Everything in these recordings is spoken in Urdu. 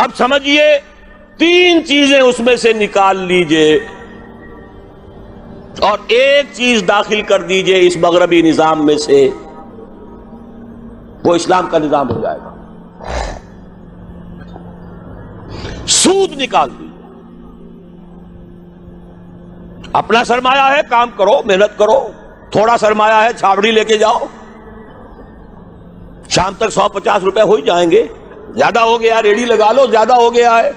اب سمجھیے 3 چیزیں اس میں سے نکال لیجئے اور ایک چیز داخل کر دیجئے اس مغربی نظام میں سے، وہ اسلام کا نظام ہو جائے گا۔ سود نکال دیجئے، اپنا سرمایہ ہے کام کرو، محنت کرو، تھوڑا سرمایہ ہے چھاوڑی لے کے جاؤ، شام تک 150 روپے ہو ہی جائیں گے، زیادہ ہو گیا ریڑھی لگا لو، زیادہ ہو گیا ہے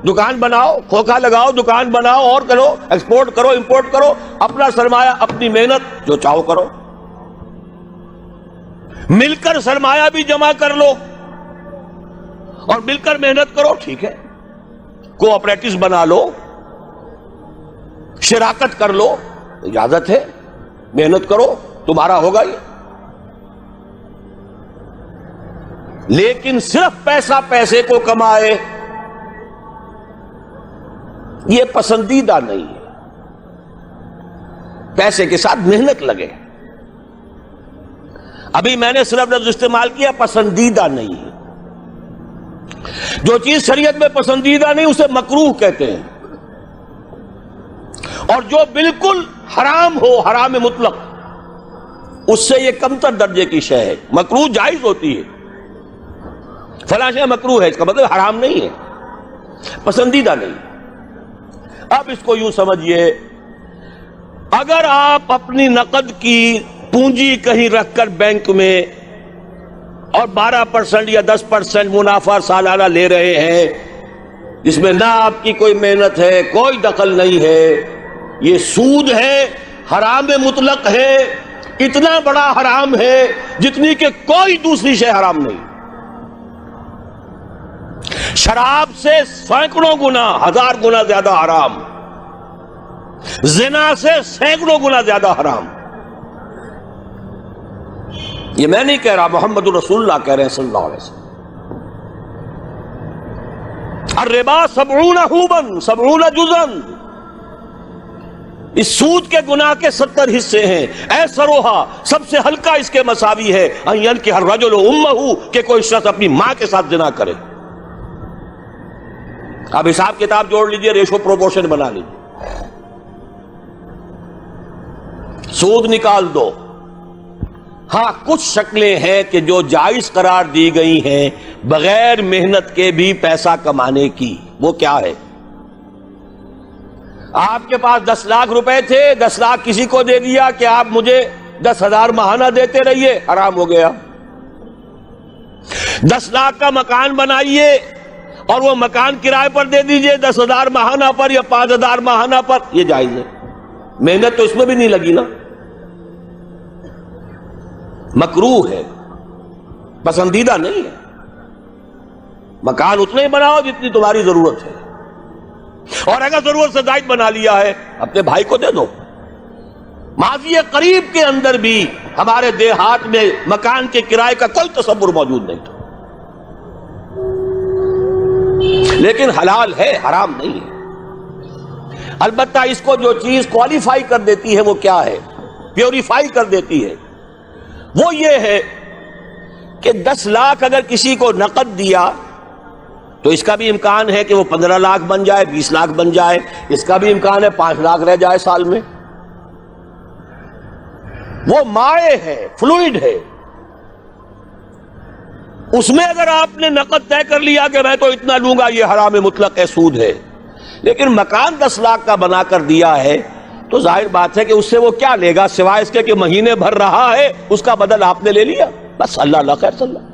دکان بناؤ، کھوکھا لگاؤ، دکان بناؤ اور کرو، ایکسپورٹ کرو، امپورٹ کرو، اپنا سرمایہ، اپنی محنت جو چاہو کرو، مل کر سرمایہ بھی جمع کر لو اور مل کر محنت کرو، ٹھیک ہے، کوآپریٹوز بنا لو، شراکت کر لو، اجازت ہے، محنت کرو، تمہارا ہوگا یہ۔ لیکن صرف پیسہ پیسے کو کمائے یہ پسندیدہ نہیں ہے، پیسے کے ساتھ محنت لگے۔ ابھی میں نے صرف لفظ استعمال کیا پسندیدہ نہیں ہے، جو چیز شریعت میں پسندیدہ نہیں اسے مکروہ کہتے ہیں، اور جو بالکل حرام ہو، حرام مطلق، اس سے یہ کمتر درجے کی شے ہے۔ مکروہ جائز ہوتی ہے، فلاں شے مکروہ ہے، اس کا مطلب حرام نہیں ہے، پسندیدہ نہیں۔ اب اس کو یوں سمجھیے، اگر آپ اپنی نقد کی پونجی کہیں رکھ کر بینک میں اور 12% یا 10% منافع سالانہ لے رہے ہیں، جس میں نہ آپ کی کوئی محنت ہے، کوئی دخل نہیں ہے، یہ سود ہے، حرام مطلق ہے، اتنا بڑا حرام ہے جتنی کہ کوئی دوسری شے حرام نہیں۔ شراب سے سینکڑوں گنا، 1000 گنا زیادہ حرام، زنا سے سینکڑوں گنا زیادہ حرام۔ یہ میں نہیں کہہ رہا، محمد رسول اللہ کہہ رہے ہیں صلی اللہ علیہ وسلم۔ الربا 70 حوبا 70 جزا، اس سود کے گناہ کے 70 حصے ہیں۔ ایسروہا، سب سے ہلکا اس کے مساوی ہے، ان ينكح الرجل امہ، کہ کوئی شخص اپنی ماں کے ساتھ زنا کرے۔ اب حساب کتاب جوڑ لیجئے، ریشو پروپورشن بنا لیجئے، سود نکال دو۔ ہاں کچھ شکلیں ہیں کہ جو جائز قرار دی گئی ہیں بغیر محنت کے بھی پیسہ کمانے کی، وہ کیا ہے؟ آپ کے پاس 10 لاکھ روپے تھے، 10 لاکھ کسی کو دے دیا کہ آپ مجھے 10,000 ماہانہ دیتے رہیے، حرام ہو گیا۔ 10 لاکھ کا مکان بنائیے اور وہ مکان کرائے پر دے دیجئے 10,000 ماہانہ پر یا 5,000 ماہانہ پر، یہ جائز ہے، محنت تو اس میں بھی نہیں لگی نا، مکروہ ہے، پسندیدہ نہیں ہے۔ مکان اتنا ہی بناؤ جتنی تمہاری ضرورت ہے، اور اگر ضرورت سے زائد بنا لیا ہے اپنے بھائی کو دے دو۔ ماضی قریب کے اندر بھی ہمارے دیہات میں مکان کے کرائے کا کوئی تصور موجود نہیں تھا، لیکن حلال ہے، حرام نہیں ہے۔ البتہ اس کو جو چیز کوالیفائی کر دیتی ہے وہ کیا ہے، پیوریفائی کر دیتی ہے، وہ یہ ہے کہ 10 لاکھ اگر کسی کو نقد دیا تو اس کا بھی امکان ہے کہ وہ 15 لاکھ بن جائے، 20 لاکھ بن جائے، اس کا بھی امکان ہے 5 لاکھ رہ جائے سال میں۔ وہ مائع ہے، فلوئڈ ہے، اس میں اگر آپ نے نقد طے کر لیا کہ میں تو اتنا لوں گا، یہ حرام مطلق ہے، سود ہے۔ لیکن مکان 10 لاکھ کا بنا کر دیا ہے تو ظاہر بات ہے کہ اس سے وہ کیا لے گا سوائے اس کے کہ مہینے بھر رہا ہے، اس کا بدل آپ نے لے لیا، بس اللہ اللہ خیر صلی اللہ۔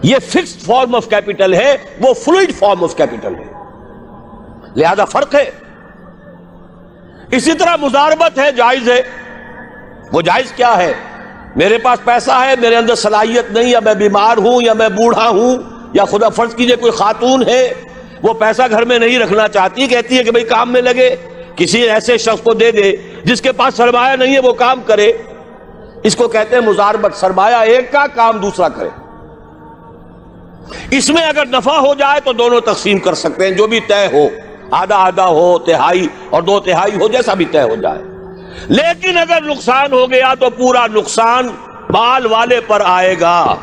یہ فکسڈ فارم آف کیپٹل ہے، وہ فلوئڈ فارم آف کیپٹل ہے، لہذا فرق ہے۔ اسی طرح مضاربت ہے، جائز ہے۔ وہ جائز کیا ہے؟ میرے پاس پیسہ ہے، میرے اندر صلاحیت نہیں، یا میں بیمار ہوں، یا میں بوڑھا ہوں، یا خدا فرض کیجئے کوئی خاتون ہے وہ پیسہ گھر میں نہیں رکھنا چاہتی، کہتی ہے کہ بھئی کام میں لگے، کسی ایسے شخص کو دے دے جس کے پاس سرمایہ نہیں ہے وہ کام کرے، اس کو کہتے ہیں مضاربت، سرمایہ ایک کا، کام دوسرا کرے۔ اس میں اگر نفع ہو جائے تو دونوں تقسیم کر سکتے ہیں، جو بھی طے ہو، آدھا آدھا ہو، تہائی اور 2 تہائی ہو، جیسا بھی طے ہو جائے۔ لیکن اگر نقصان ہو گیا تو پورا نقصان مال والے پر آئے گا،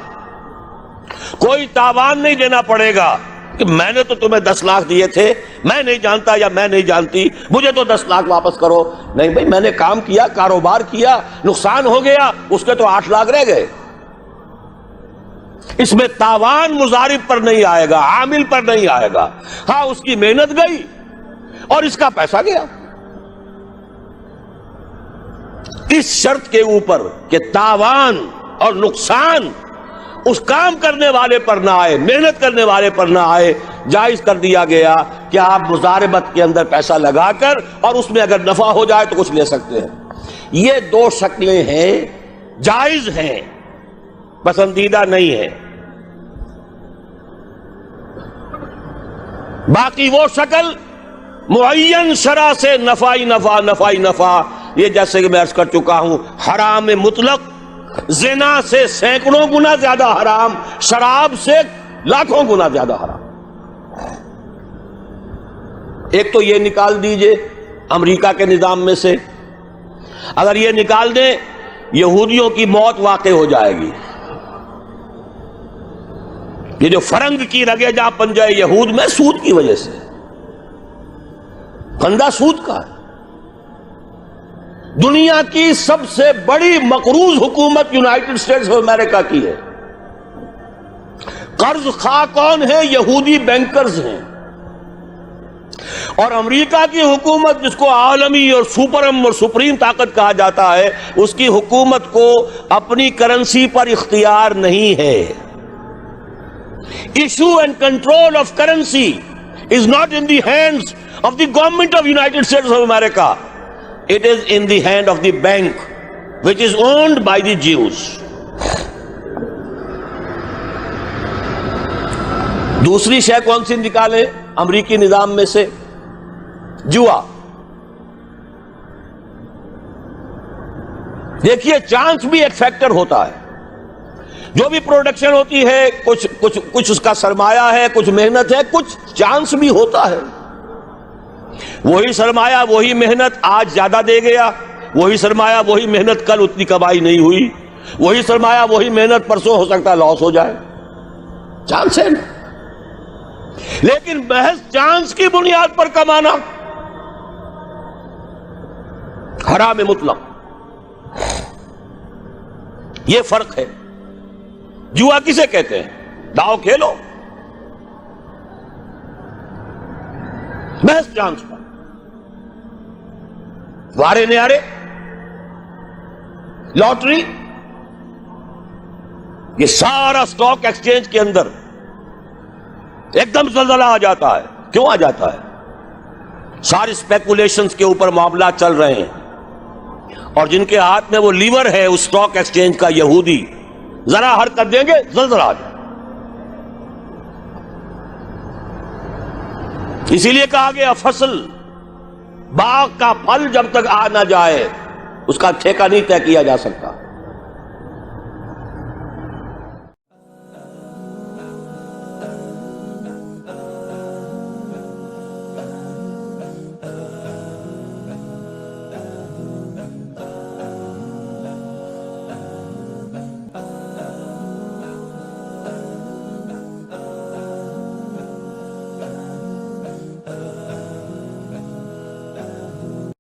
کوئی تاوان نہیں دینا پڑے گا کہ میں نے تو تمہیں 10 لاکھ دیے تھے، میں نہیں جانتا یا میں نہیں جانتی، مجھے تو 10 لاکھ واپس کرو۔ نہیں بھائی، میں نے کام کیا، کاروبار کیا، نقصان ہو گیا، اس کے تو 8 لاکھ رہ گئے۔ اس میں تاوان مضارب پر نہیں آئے گا، عامل پر نہیں آئے گا۔ ہاں، اس کی محنت گئی اور اس کا پیسہ گیا، اس شرط کے اوپر کہ تاوان اور نقصان اس کام کرنے والے پر نہ آئے، محنت کرنے والے پر نہ آئے۔ جائز کر دیا گیا کہ آپ مضاربت کے اندر پیسہ لگا کر اور اس میں اگر نفع ہو جائے تو کچھ لے سکتے ہیں۔ یہ 2 شکلیں ہیں، جائز ہیں، پسندیدہ نہیں ہے۔ باقی وہ شکل معین شرع سے نفعی نفع، یہ جیسے کہ میں عرض کر چکا ہوں، حرام مطلق، زنا سے سینکڑوں گنا زیادہ حرام، شراب سے لاکھوں گنا زیادہ حرام۔ ایک تو یہ نکال دیجئے امریکہ کے نظام میں سے، اگر یہ نکال دیں یہودیوں کی موت واقع ہو جائے گی۔ یہ جو فرنگ کی رگے جا پنجے یہود میں سود کی وجہ سے، پھندا سود کا ہے۔ دنیا کی سب سے بڑی مقروض حکومت یونائٹڈ اسٹیٹس آف امریکہ کی ہے۔ قرض خواہ کون ہے؟ یہودی بینکرز ہیں۔ اور امریکہ کی حکومت، جس کو عالمی اور سپرم اور سپریم طاقت کہا جاتا ہے، اس کی حکومت کو اپنی کرنسی پر اختیار نہیں ہے۔ Issue and control of currency is not in the hands of the government of United States of America. It is in the hand of the bank, which is owned by the Jews. دوسری شے کون سی نکالے امریکی نظام میں سے؟ جوا۔ دیکھیے، چانس بھی ایک فیکٹر ہوتا ہے۔ جو بھی پروڈکشن ہوتی ہے، کچھ اس کا سرمایہ ہے، کچھ محنت ہے، کچھ چانس بھی ہوتا ہے۔ وہی سرمایہ وہی محنت آج زیادہ دے گیا، وہی سرمایہ وہی محنت کل اتنی کمائی نہیں ہوئی، وہی سرمایہ وہی محنت پرسوں ہو سکتا ہے لاس ہو جائے، چانس ہے نا۔ لیکن محض چانس کی بنیاد پر کمانا حرام مطلق، یہ فرق ہے۔ جوا کسے کہتے ہیں؟ داؤ کھیلو محض چانس پر، وارے نیارے، لاٹری، یہ سارا سٹاک ایکسچینج کے اندر ایک دم زلزلہ آ جاتا ہے۔ کیوں آ جاتا ہے؟ ساری اسپیکولیشنز کے اوپر معاملات چل رہے ہیں، اور جن کے ہاتھ میں وہ لیور ہے اس سٹاک ایکسچینج کا، یہودی، ذرا حرکت دیں گے زلزلہ آ جائے۔ اسی لیے کہا گیا فصل، باغ کا پھل جب تک آ نہ جائے اس کا ٹھیکہ نہیں طے کیا جا سکتا۔